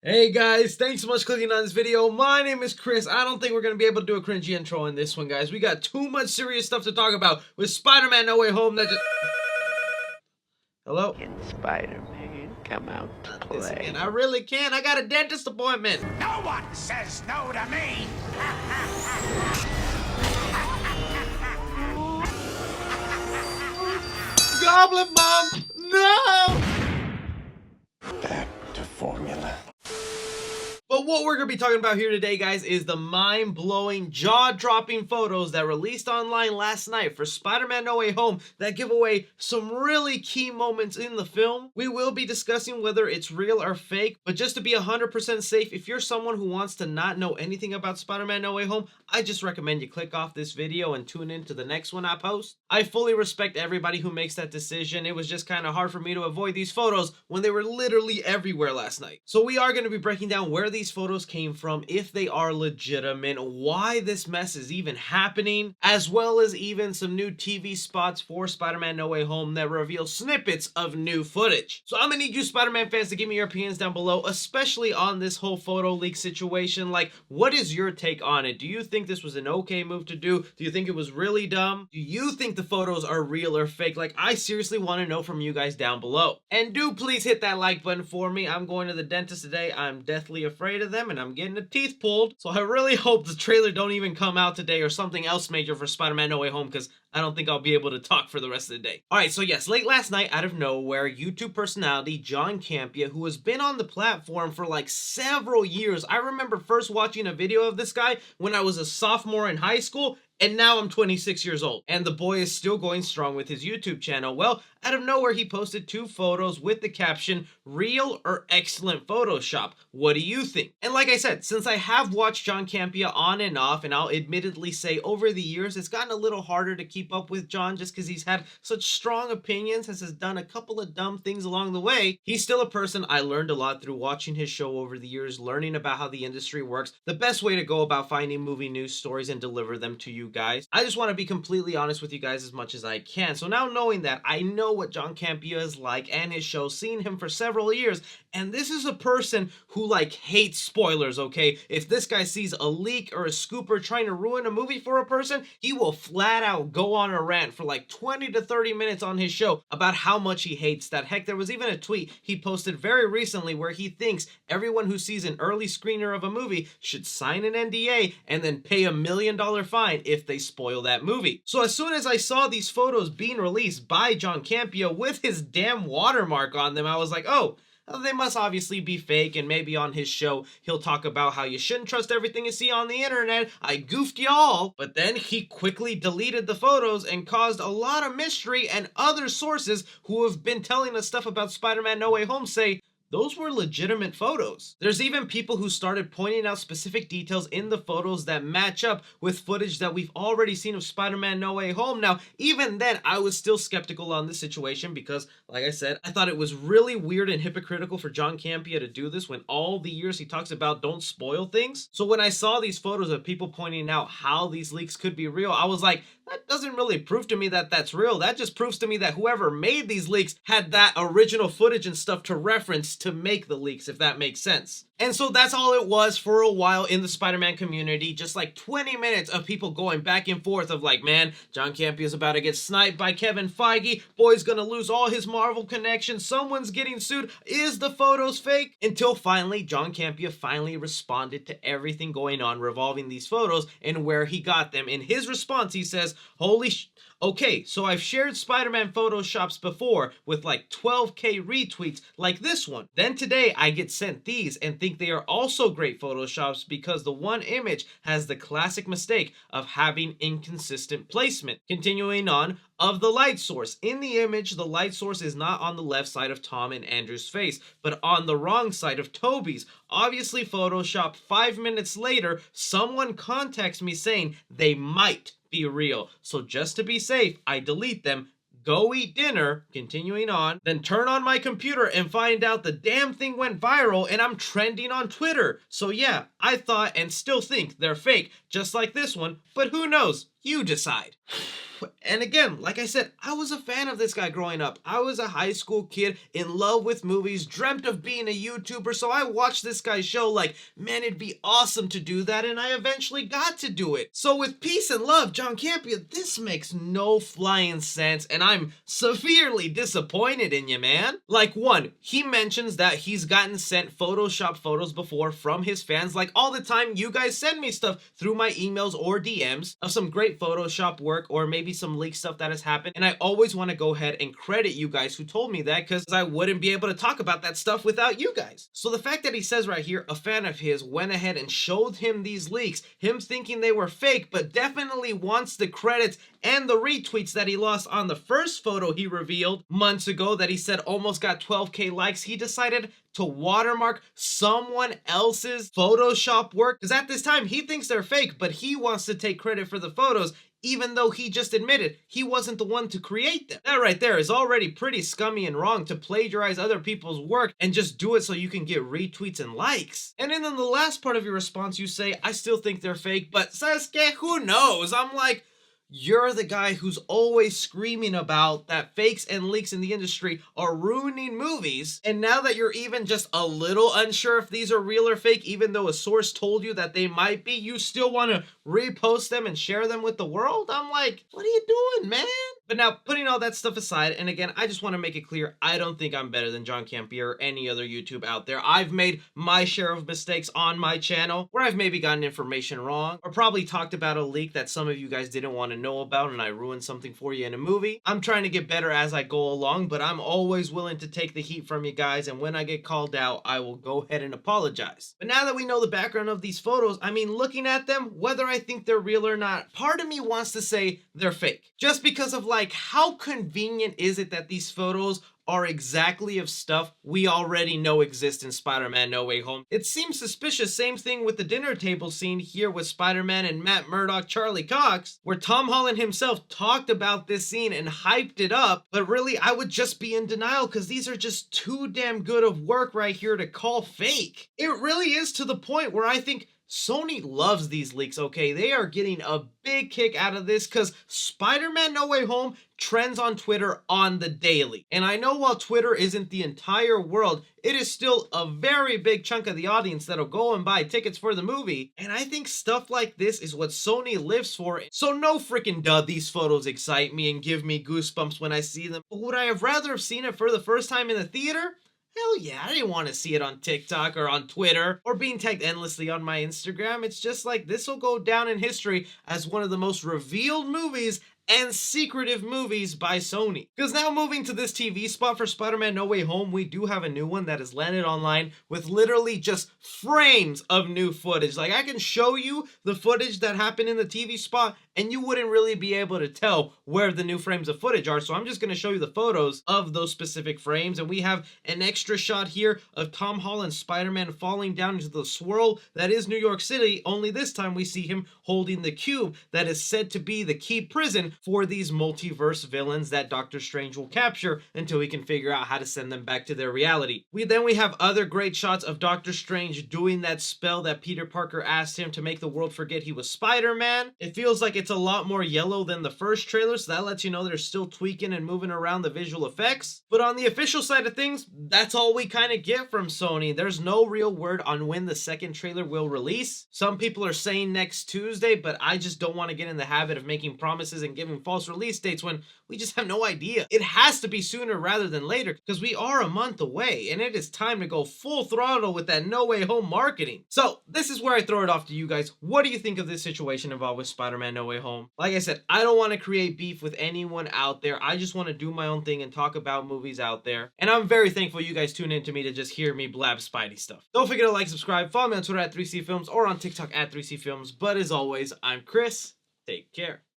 Hey guys, thanks so much for clicking on this video. My name is Chris. I don't think we're going to be able to do a cringy intro in this one, guys. We got too much serious stuff to talk about with Spider-Man No Way Home that just... Hello? Can Spider-Man come out to play? And I really can't. I got a dentist appointment. No one says no to me! Goblin Mom! No! Back to formula. But what we're going to be talking about here today, guys, is the mind-blowing, jaw-dropping photos that released online last night for Spider-Man No Way Home that give away some really key moments in the film. We will be discussing whether it's real or fake, but just to be 100% safe, if you're someone who wants to not know anything about Spider-Man No Way Home, I just recommend you click off this video and tune in to the next one I post. I fully respect everybody who makes that decision. It was just kind of hard for me to avoid these photos when they were literally everywhere last night. So we are going to be breaking down where these photos came from, if they are legitimate, why this mess is even happening, as well as even some new TV spots for Spider-Man No Way Home that reveal snippets of new footage. So I'm gonna need you Spider-Man fans to give me your opinions down below, especially on this whole photo leak situation. Like, what is your take on it? Do you think this was an okay move to do? Do you think it was really dumb? Do you think the photos are real or fake? Like, I seriously want to know from you guys down below. And do please hit that like button for me. I'm going to the dentist today. I'm deathly afraid of them and I'm getting the teeth pulled. So I really hope the trailer don't even come out today or something else major for Spider-Man No Way Home, because I don't think I'll be able to talk for the rest of the day. Alright, so yes, late last night, out of nowhere, YouTube personality John Campea, who has been on the platform for like several years. I remember first watching a video of this guy when I was a sophomore in high school, and now I'm 26 years old, and the boy is still going strong with his YouTube channel. Well, out of nowhere, he posted two photos with the caption, "Real or excellent Photoshop? What do you think?" And like I said, since I have watched John Campea on and off, and I'll admittedly say over the years, it's gotten a little harder to keep up with John just because he's had such strong opinions, has done a couple of dumb things along the way. He's still a person I learned a lot through watching his show over the years, learning about how the industry works, the best way to go about finding movie news stories and deliver them to you guys. I just want to be completely honest with you guys as much as I can. So now knowing that, I know what John Campea is like and his show, seen him for several years, and this is a person who like hates spoilers, okay? If this guy sees a leak or a scooper trying to ruin a movie for a person, he will flat out go on a rant for like 20 to 30 minutes on his show about how much he hates that. Heck, there was even a tweet he posted very recently where he thinks everyone who sees an early screener of a movie should sign an NDA and then pay $1 million fine if they spoil that movie. So as soon as I saw these photos being released by John Campea with his damn watermark on them, I was like, oh, they must obviously be fake, and maybe on his show he'll talk about how you shouldn't trust everything you see on the internet. I goofed y'all. But then he quickly deleted the photos and caused a lot of mystery, and other sources who have been telling us stuff about Spider-Man No Way Home say those were legitimate photos. There's even people who started pointing out specific details in the photos that match up with footage that we've already seen of Spider-Man No Way Home. Now, even then, I was still skeptical on this situation because, like I said, I thought it was really weird and hypocritical for John Campea to do this when all the years he talks about don't spoil things. So when I saw these photos of people pointing out how these leaks could be real, I was like, that doesn't really prove to me that that's real. That just proves to me that whoever made these leaks had that original footage and stuff to reference to make the leaks, if that makes sense. And so that's all it was for a while in the Spider-Man community, just like 20 minutes of people going back and forth of like, man, John Campea is about to get sniped by Kevin Feige, boy's gonna lose all his Marvel connections, someone's getting sued, is the photos fake? Until finally, John Campea finally responded to everything going on revolving these photos and where he got them. In his response, he says, okay, so I've shared Spider-Man Photoshops before with like 12K retweets like this one. Then today I get sent these and think they are also great Photoshops because the one image has the classic mistake of having inconsistent placement. Continuing on, of the light source. In the image, the light source is not on the left side of Tom and Andrew's face, but on the wrong side of Tobey's. Obviously Photoshop. 5 minutes later, someone contacts me saying they might be real. So just to be safe, I delete them, go eat dinner, continuing on, then turn on my computer and find out the damn thing went viral and I'm trending on Twitter. So yeah, I thought and still think they're fake, just like this one, but who knows? You decide. And again, like I said, I was a fan of this guy growing up. I was a high school kid in love with movies, dreamt of being a YouTuber, so I watched this guy's show like, man, it'd be awesome to do that, and I eventually got to do it. So with peace and love, John Campea, this makes no flying sense, and I'm severely disappointed in you, man. Like, one, he mentions that he's gotten sent Photoshop photos before from his fans. Like, all the time, you guys send me stuff through my emails or DMs of some great Photoshop work, or maybe some leak stuff that has happened, and I always want to go ahead and credit you guys who told me that, because I wouldn't be able to talk about that stuff without you guys. So the fact that he says right here a fan of his went ahead and showed him these leaks, him thinking they were fake, but definitely wants the credits and the retweets that he lost on the first photo he revealed months ago that he said almost got 12K likes, he decided to watermark someone else's Photoshop work, because at this time he thinks they're fake, but he wants to take credit for the photos, even though he just admitted he wasn't the one to create them. That right there is already pretty scummy and wrong, to plagiarize other people's work and just do it so you can get retweets and likes. And then in the last part of your response, you say, I still think they're fake, but Sasuke, who knows? I'm like, you're the guy who's always screaming about that fakes and leaks in the industry are ruining movies, and now that you're even just a little unsure if these are real or fake, even though a source told you that they might be, you still want to repost them and share them with the world? I'm like, what are you doing, man? But now, putting all that stuff aside, and again, I just want to make it clear, I don't think I'm better than John Campea or any other YouTube out there. I've made my share of mistakes on my channel, where I've maybe gotten information wrong, or probably talked about a leak that some of you guys didn't want to know about and I ruined something for you in a movie. I'm trying to get better as I go along, but I'm always willing to take the heat from you guys, and when I get called out, I will go ahead and apologize. But now that we know the background of these photos, I mean, looking at them, whether I think they're real or not, part of me wants to say they're fake. Just because of like, how convenient is it that these photos are exactly of stuff we already know exists in Spider-Man No Way Home? It seems suspicious. Same thing with the dinner table scene here with Spider-Man and Matt Murdock, Charlie Cox, where Tom Holland himself talked about this scene and hyped it up, but really I would just be in denial because these are just too damn good of work right here to call fake. It really is, to the point where I think Sony loves these leaks, okay? They are getting a big kick out of this because Spider-Man No Way Home trends on Twitter on the daily. And I know while Twitter isn't the entire world, it is still a very big chunk of the audience that'll go and buy tickets for the movie. And I think stuff like this is what Sony lives for. So no freaking duh, these photos excite me and give me goosebumps when I see them. But would I have rather have seen it for the first time in the theater? Hell yeah, I didn't want to see it on TikTok or on Twitter or being tagged endlessly on my Instagram. It's just like, this will go down in history as one of the most revealed movies and secretive movies by Sony. Because now, moving to this TV spot for Spider-Man No Way Home, we do have a new one that has landed online with literally just frames of new footage. Like, I can show you the footage that happened in the TV spot and you wouldn't really be able to tell where the new frames of footage are. So I'm just going to show you the photos of those specific frames. And we have an extra shot here of Tom Holland Spider-Man falling down into the swirl that is New York City, only this time we see him holding the cube that is said to be the key prison for these multiverse villains that Doctor Strange will capture until he can figure out how to send them back to their reality. We have other great shots of Doctor Strange doing that spell that Peter Parker asked him to make the world forget he was Spider-Man. It feels like it's a lot more yellow than the first trailer, so that lets you know they're still tweaking and moving around the visual effects. But on the official side of things, that's all we kind of get from Sony. There's no real word on when the second trailer will release. Some people are saying next Tuesday, but I just don't want to get in the habit of making promises and giving false release dates when we just have no idea. It has to be sooner rather than later because we are a month away and it is time to go full throttle with that No Way Home marketing. So this is where I throw it off to you guys. What do you think of this situation involved with Spider-Man No Way Home? Like I said, I don't want to create beef with anyone out there. I just want to do my own thing and talk about movies out there. And I'm very thankful you guys tune in to me to just hear me blab Spidey stuff. Don't forget to like, subscribe, follow me on Twitter at 3C Films or on TikTok at 3C Films. But as always, I'm Chris. Take care.